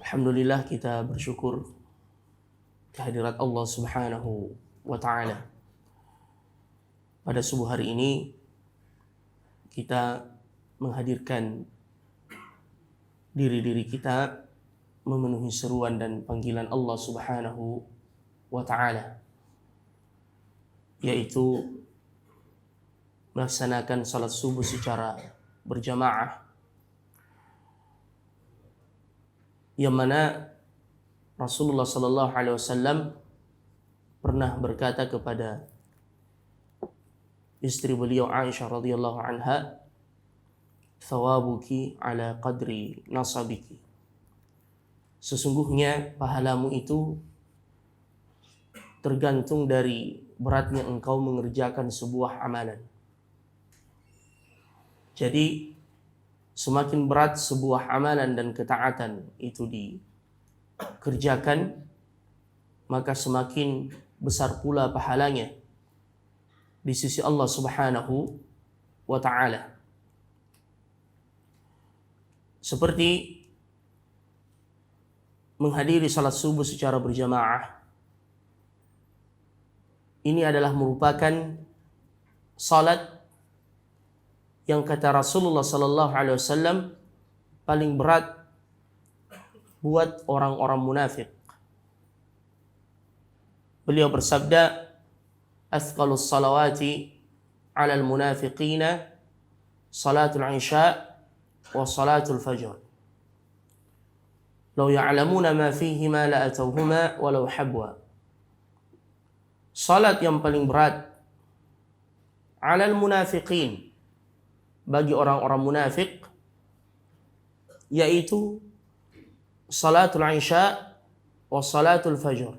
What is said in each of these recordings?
Alhamdulillah, kita bersyukur kehadirat Allah Subhanahu wa Ta'ala. Pada subuh hari ini kita menghadirkan diri-diri kita memenuhi seruan dan panggilan Allah Subhanahu wa Ta'ala, yaitu melaksanakan salat subuh secara berjamaah, yang mana Rasulullah sallallahu alaihi wasallam pernah berkata kepada istri beliau Aisyah radhiyallahu anha, "Thawabuki ala qadri nasabiki." Sesungguhnya pahalamu itu tergantung dari beratnya engkau mengerjakan sebuah amalan. Jadi semakin berat sebuah amalan dan ketaatan itu dikerjakan, maka semakin besar pula pahalanya di sisi Allah Subhanahu wa Ta'ala. Seperti menghadiri salat subuh secara berjamaah, ini adalah merupakan salat yang kata Rasulullah sallallahu alaihi wasallam paling berat buat orang-orang munafik. Beliau bersabda, "Athqalus salawati 'alal munafiqina salatul 'isya wa salatul fajr. Law ya'lamuna ma fihima la atawhuma walau habwa." Salat yang paling berat 'alal munafiqin, bagi orang-orang munafik, yaitu salatul isya wa salatul fajr.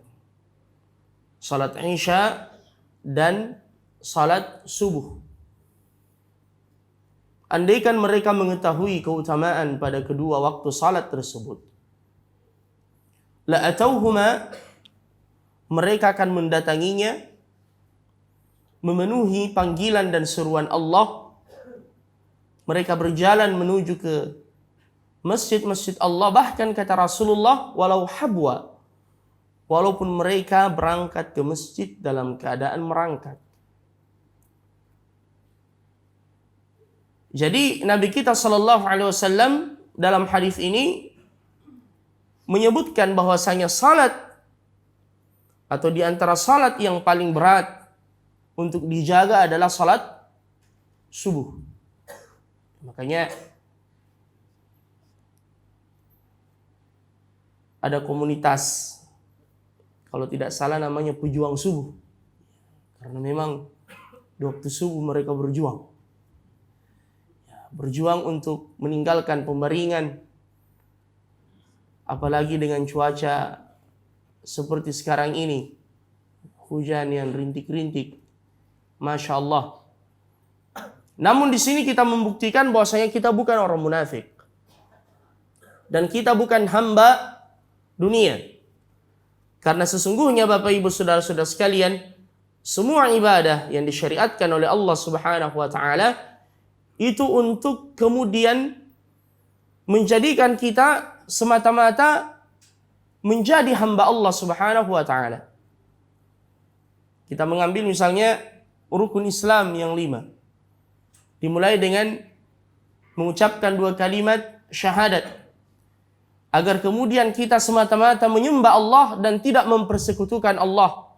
Salat isya dan salat subuh. Andaikan mereka mengetahui keutamaan pada kedua waktu salat tersebut, la atauhuma, mereka akan mendatanginya, memenuhi panggilan dan seruan Allah. Mereka berjalan menuju ke masjid-masjid Allah, bahkan kata Rasulullah, walau habwa, walaupun mereka berangkat ke masjid dalam keadaan merangkak. Jadi Nabi kita sallallahu alaihi wasallam dalam hadis ini menyebutkan bahwasanya salat atau di antara salat yang paling berat untuk dijaga adalah salat subuh. Makanya ada komunitas, kalau tidak salah namanya pejuang subuh, karena memang di waktu subuh mereka berjuang, berjuang untuk meninggalkan pembaringan, apalagi dengan cuaca seperti sekarang ini, hujan yang rintik-rintik, Masya Allah. Namun di sini kita membuktikan bahwasanya kita bukan orang munafik dan kita bukan hamba dunia. Karena sesungguhnya Bapak Ibu Saudara-saudara sekalian, semua ibadah yang disyariatkan oleh Allah Subhanahu wa Ta'ala itu untuk kemudian menjadikan kita semata-mata menjadi hamba Allah Subhanahu wa Ta'ala. Kita mengambil misalnya rukun Islam yang 5. Dimulai dengan mengucapkan 2 kalimat syahadat, agar kemudian kita semata-mata menyembah Allah dan tidak mempersekutukan Allah.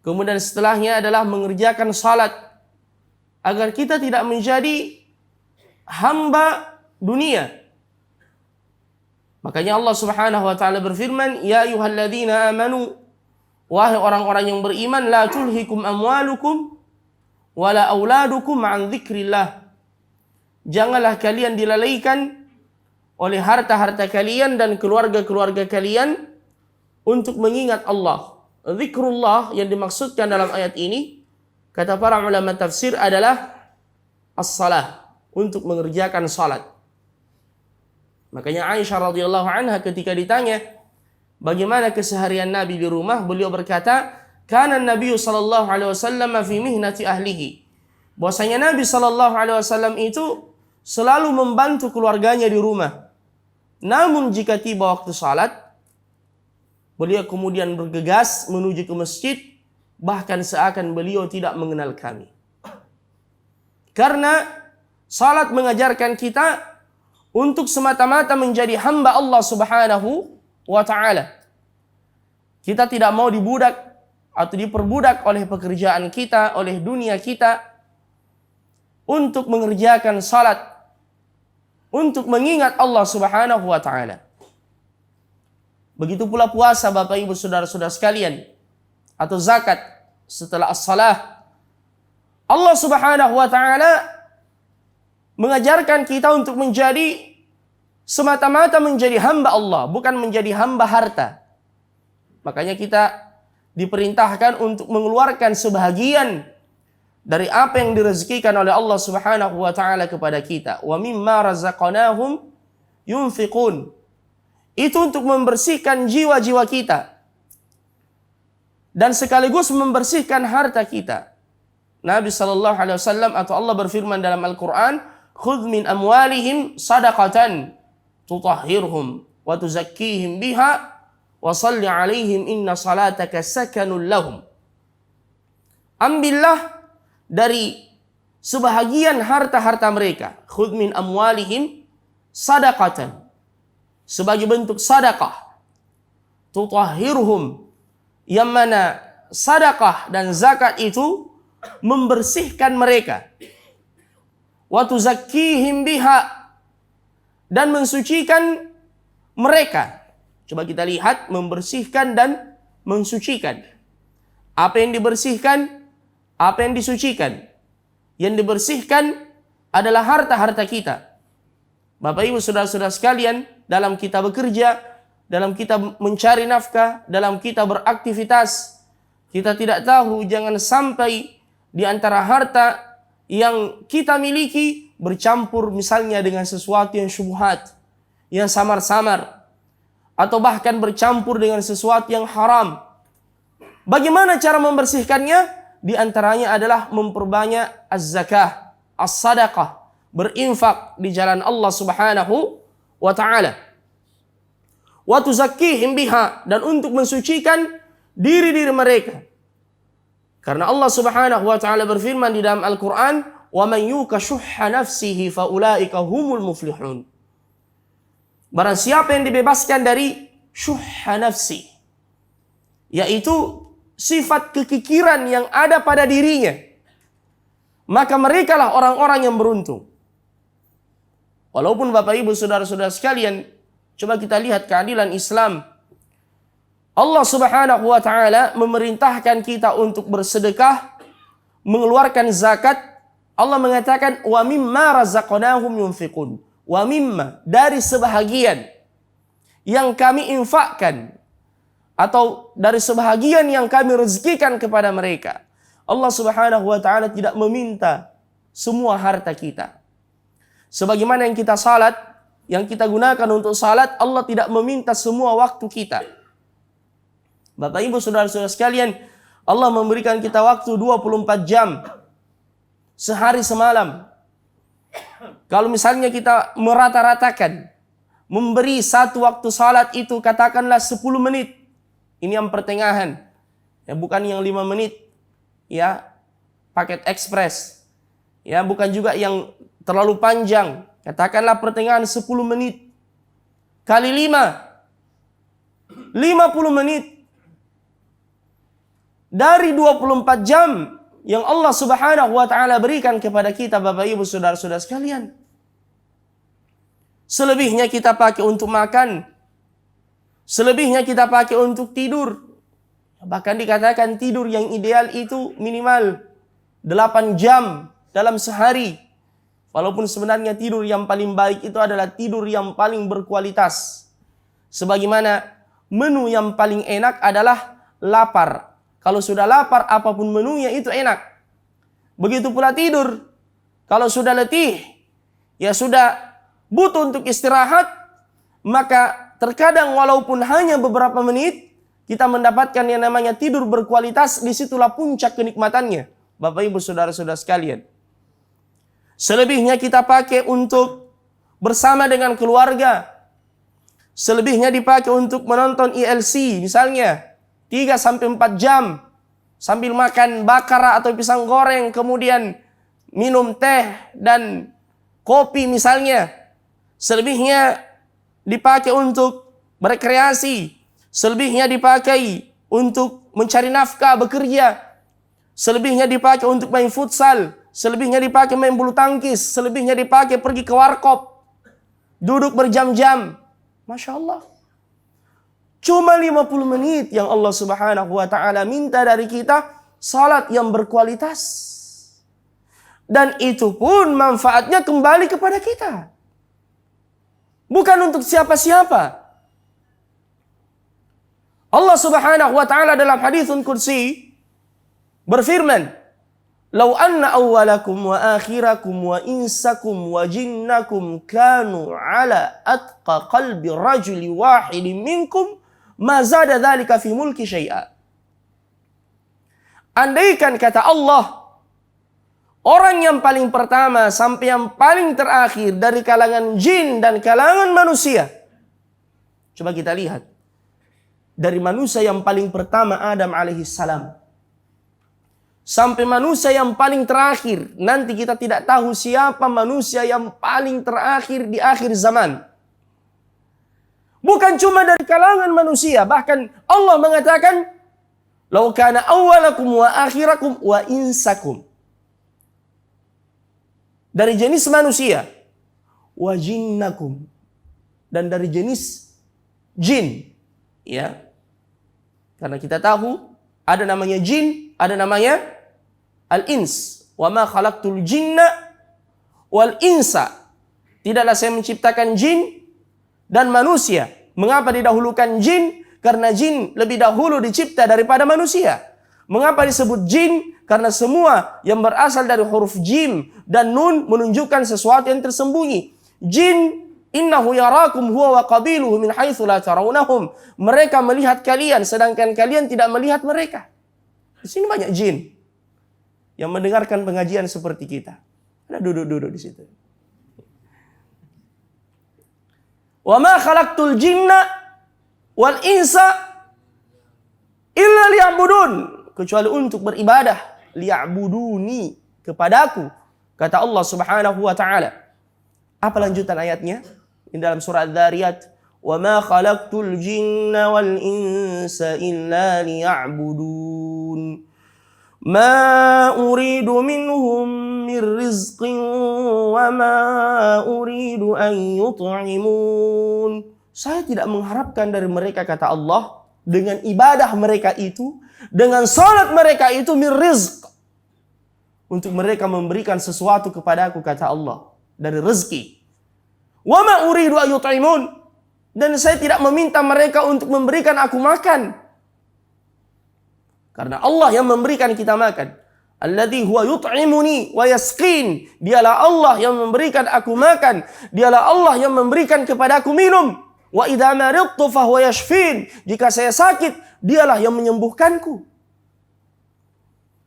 Kemudian setelahnya adalah mengerjakan salat, agar kita tidak menjadi hamba dunia. Makanya Allah Subhanahu wa Ta'ala berfirman, "Ya ayyuhalladzina amanu", wahai orang-orang yang beriman, "la tulhikum amwalukum wala auladukum an dzikrillah." Janganlah kalian dilalaikan oleh harta-harta kalian dan keluarga-keluarga kalian untuk mengingat Allah. Zikrullah yang dimaksudkan dalam ayat ini, kata para ulama tafsir, adalah as-salah, untuk mengerjakan salat. Makanya Aisyah radhiyallahu anha ketika ditanya bagaimana keseharian Nabi di rumah, beliau berkata, "Kana Nabi sallallahu alaihi wasallam fi mihnati ahlihi." Bahwasanya Nabi sallallahu alaihi wasallam itu selalu membantu keluarganya di rumah. Namun jika tiba waktu salat, beliau kemudian bergegas menuju ke masjid, bahkan seakan beliau tidak mengenal kami. Karena salat mengajarkan kita untuk semata-mata menjadi hamba Allah Subhanahu wa ta'ala. Kita tidak mau dibudak atau diperbudak oleh pekerjaan kita, oleh dunia kita, untuk mengerjakan salat, untuk mengingat Allah Subhanahu wa ta'ala. Begitu pula puasa, Bapak Ibu Saudara-saudara sekalian, atau zakat setelah as-salah. Allah Subhanahu wa ta'ala mengajarkan kita untuk menjadi semata-mata menjadi hamba Allah, bukan menjadi hamba harta. Makanya kita diperintahkan untuk mengeluarkan sebahagian dari apa yang direzekikan oleh Allah Subhanahu wa ta'ala kepada kita. Wa mimma razaqnahum yunfiqun. Itu untuk membersihkan jiwa-jiwa kita dan sekaligus membersihkan harta kita. Nabi sallallahu alaihi wasallam atau Allah berfirman dalam Al-Qur'an, "Khudh min amwalihim shadaqatan tutahhirhum wa tuzakkihim biha wa shalli 'alaihim inna salataka sakanun lahum." Ambillah dari sebahagian harta-harta mereka. Khudh min amwalihim sadaqatan. Sebagai bentuk sadaqah. Tutahhirhum. Yang mana sadaqah dan zakat itu membersihkan mereka. Wa tuzakkihim biha. Dan mensucikan mereka. Coba kita lihat, membersihkan dan mensucikan. Apa yang dibersihkan? Apa yang disucikan? Yang dibersihkan adalah harta-harta kita. Bapak Ibu Saudara-saudara sekalian, dalam kita bekerja, dalam kita mencari nafkah, dalam kita beraktivitas, kita tidak tahu, jangan sampai di antara harta yang kita miliki bercampur misalnya dengan sesuatu yang syubhat, yang samar-samar, atau bahkan bercampur dengan sesuatu yang haram. Bagaimana cara membersihkannya? Di antaranya adalah memperbanyak az-zakah, as-sadaqah, berinfak di jalan Allah Subhanahu wa ta'ala. Wa tuzakkihim biha, dan untuk mensucikan diri-diri mereka. Karena Allah Subhanahu wa ta'ala berfirman di dalam Al-Qur'an, "Wa man yuka syuhha nafsihi fa ulaika humul muflihun." Barang siapa yang dibebaskan dari syuhha nafsi, yaitu sifat kekikiran yang ada pada dirinya, maka merekalah orang-orang yang beruntung. Walaupun Bapak Ibu Saudara-saudara sekalian, coba kita lihat keadilan Islam. Allah Subhanahu wa ta'ala memerintahkan kita untuk bersedekah, mengeluarkan zakat. Allah mengatakan, "Wa mimma razaqnahum yunfiqun." Wa mimma, dari sebahagian yang kami infakkan, atau dari sebahagian yang kami rezekikan kepada mereka. Allah Subhanahu wa ta'ala tidak meminta semua harta kita. Sebagaimana yang kita salat, yang kita gunakan untuk salat, Allah tidak meminta semua waktu kita. Bapak Ibu Saudara-saudara sekalian, Allah memberikan kita waktu 24 jam. Sehari semalam. Kalau misalnya kita merata-ratakan, memberi satu waktu salat itu katakanlah 10 menit. Ini yang pertengahan, ya, bukan yang 5 menit, ya, paket ekspres, ya, bukan juga yang terlalu panjang. Katakanlah pertengahan 10 menit kali 5, 50 menit dari 24 jam yang Allah Subhanahu wa ta'ala berikan kepada kita, Bapak Ibu Saudara-saudara sekalian. Selebihnya kita pakai untuk makan. Selebihnya kita pakai untuk tidur. Bahkan dikatakan tidur yang ideal itu minimal 8 jam dalam sehari. Walaupun sebenarnya tidur yang paling baik itu adalah tidur yang paling berkualitas. Sebagaimana menu yang paling enak adalah lapar. Kalau sudah lapar, apapun menunya itu enak. Begitu pula tidur. Kalau sudah letih, ya sudah butuh untuk istirahat, maka terkadang walaupun hanya beberapa menit, kita mendapatkan yang namanya tidur berkualitas. Disitulah puncak kenikmatannya, Bapak Ibu Saudara-saudara sekalian. Selebihnya kita pakai untuk bersama dengan keluarga, selebihnya dipakai untuk menonton ILC misalnya 3-4 jam sambil makan bakara atau pisang goreng, kemudian minum teh dan kopi misalnya. Selebihnya dipakai untuk berkreasi, selebihnya dipakai untuk mencari nafkah, bekerja, selebihnya dipakai untuk main futsal, selebihnya dipakai main bulu tangkis, selebihnya dipakai pergi ke warkop, duduk berjam-jam. Masya Allah. Cuma 50 menit yang Allah Subhanahu wa ta'ala minta dari kita, salat yang berkualitas. Dan itu pun manfaatnya kembali kepada kita. Bukan untuk siapa-siapa. Allah Subhanahu wa ta'ala dalam haditsun qudsi berfirman, "Lau anna awwalakum wa akhirakum wa insakum wa jinnakum kanu ala atqa qalbi rajuli wahidin minkum ma zada dzalika fi mulki syai'a." Andaikan kata Allah, orang yang paling pertama sampai yang paling terakhir dari kalangan jin dan kalangan manusia. Coba kita lihat. Dari manusia yang paling pertama Adam alaihissalam sampai manusia yang paling terakhir. Nanti kita tidak tahu siapa manusia yang paling terakhir di akhir zaman. Bukan cuma dari kalangan manusia. Bahkan Allah mengatakan, "Lau kana awwalakum wa akhirakum wa insakum." Dari jenis manusia. Wa jinnakum. Dan dari jenis jin. Ya. Karena kita tahu ada namanya jin, ada namanya al-ins. Wa ma khalaqtul jinna wal insa. Tidaklah saya menciptakan jin dan manusia. Mengapa didahulukan jin? Karena jin lebih dahulu dicipta daripada manusia. Mengapa disebut jin? Karena semua yang berasal dari huruf jim dan nun menunjukkan sesuatu yang tersembunyi. Jin, innahu yarakum huwa wa qabiluhu min haitsu la tarawnahum. Mereka melihat kalian sedangkan kalian tidak melihat mereka. Di sini banyak jin yang mendengarkan pengajian seperti kita. Ada duduk-duduk di situ. Wa ma khalaqtul jinna wal insa illa liya'budun, kecuali untuk beribadah. Liya'buduni, kepadaku, kata Allah Subhanahu wa ta'ala. Apa lanjutan ayatnya? Di dalam surah Adz-Dzariyat, wa ma khalaqtul jinna wal insa illa liya'budun ma uridu minhum min rizqin wa ma uridu an yut'imun. Saya tidak mengharapkan dari mereka, kata Allah, dengan ibadah mereka itu, dengan salat mereka itu, min rizq, untuk mereka memberikan sesuatu kepadaku, kata Allah, dari rezeki. Wa ma uridu an yut'imun, dan saya tidak meminta mereka untuk memberikan aku makan. Karena Allah yang memberikan kita makan. Alladzi huwa yut'imuni wa yasqin. Dialah Allah yang memberikan aku makan. Dialah Allah yang memberikan kepada aku minum. Wa idza maridtu fahuwa yashfin. Jika saya sakit, dialah yang menyembuhkanku.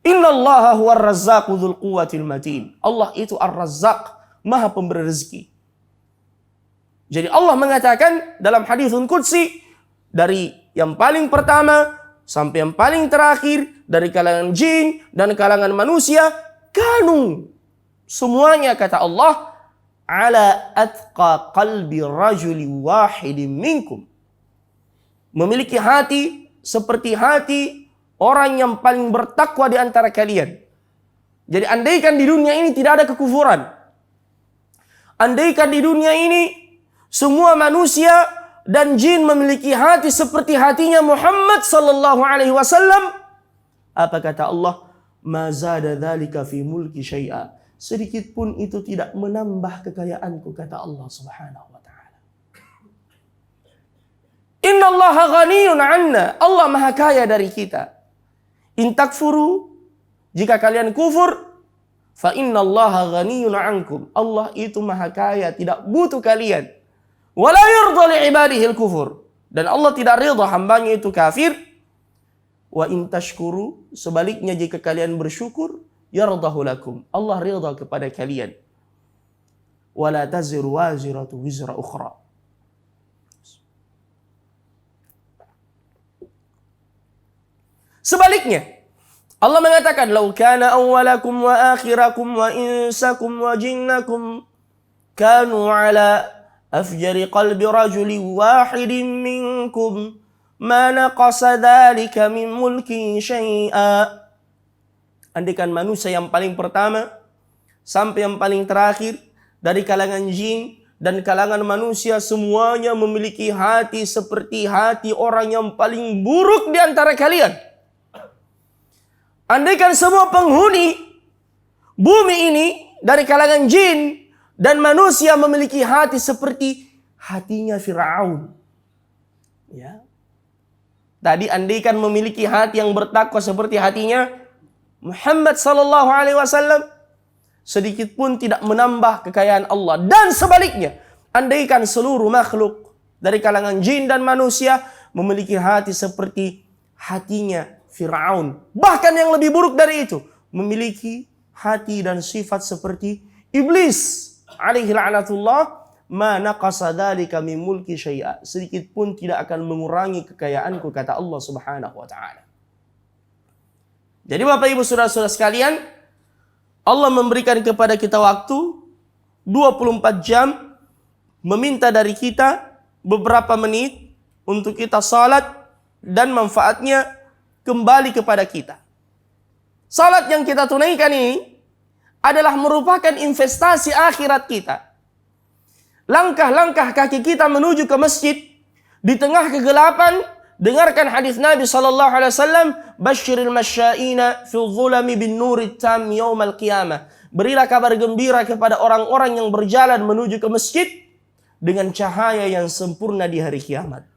Innallaha huwar razzaqu dzul quwwatil matin. Allah itu Ar-Razzaq, Maha pemberi rezeki. Jadi Allah mengatakan dalam haditsun qudsi, dari yang paling pertama sampai yang paling terakhir, dari kalangan jin dan kalangan manusia, kanu, semuanya, kata Allah, ala atqa qalbi rajuli wahidin minkum, memiliki hati seperti hati orang yang paling bertakwa di antara kalian. Jadi andaikan di dunia ini tidak ada kekufuran, andaikan di dunia ini semua manusia dan jin memiliki hati seperti hatinya Muhammad sallallahu alaihi wasallam, apa kata Allah? Ma zada dzalika fi mulki syai'a. Sedikit pun itu tidak menambah kekayaanku, kata Allah Subhanahu wa taala. Innallaha ghaniyun 'anna. Allah Maha kaya dari kita. In takfuru, jika kalian kufur, fa innallaha ghaniyun 'ankum. Allah itu Maha kaya, tidak butuh kalian. Wala yarda li ibadihi al-kufur. Dan Allah tidak ridha hambanya itu kafir. Wa in tashkuru, sebaliknya jika kalian bersyukur, yardahu lakum. Allah ridha kepada kalian. Wala taziru waziratu wizra ukhra. Sebaliknya, Allah mengatakan, "Lau kana awwalakum wa akhirakum wa insakum wa jinnakum kanu ala afjari qalbi rajulin wahidin minkum ma naqasa dzalika min mulki syai'a." Andaikan manusia yang paling pertama sampai yang paling terakhir dari kalangan jin dan kalangan manusia semuanya memiliki hati seperti hati orang yang paling buruk di antara kalian. Andaikan semua penghuni bumi ini dari kalangan jin dan manusia memiliki hati seperti hatinya Firaun. Ya. Tadi andaikan memiliki hati yang bertakwa seperti hatinya Muhammad sallallahu alaihi wasallam, sedikit pun tidak menambah kekayaan Allah. Dan sebaliknya, andaikan seluruh makhluk dari kalangan jin dan manusia memiliki hati seperti hatinya Firaun, bahkan yang lebih buruk dari itu, memiliki hati dan sifat seperti iblis alaihi la'natullah, ma naqasa dzalika min mulki syai'a, sedikit pun tidak akan mengurangi kekayaanku, kata Allah Subhanahu wa taala. Jadi Bapak Ibu Saudara-saudara sekalian, Allah memberikan kepada kita waktu 24 jam, meminta dari kita beberapa menit untuk kita salat, dan manfaatnya kembali kepada kita. Salat yang kita tunaikan ini adalah merupakan investasi akhirat kita. Langkah-langkah kaki kita menuju ke masjid di tengah kegelapan, dengarkan hadis Nabi sallallahu alaihi wasallam, "Basyiril masya'ina fil zulami bin nurit tam yaumal qiyamah." Berilah kabar gembira kepada orang-orang yang berjalan menuju ke masjid dengan cahaya yang sempurna di hari kiamat.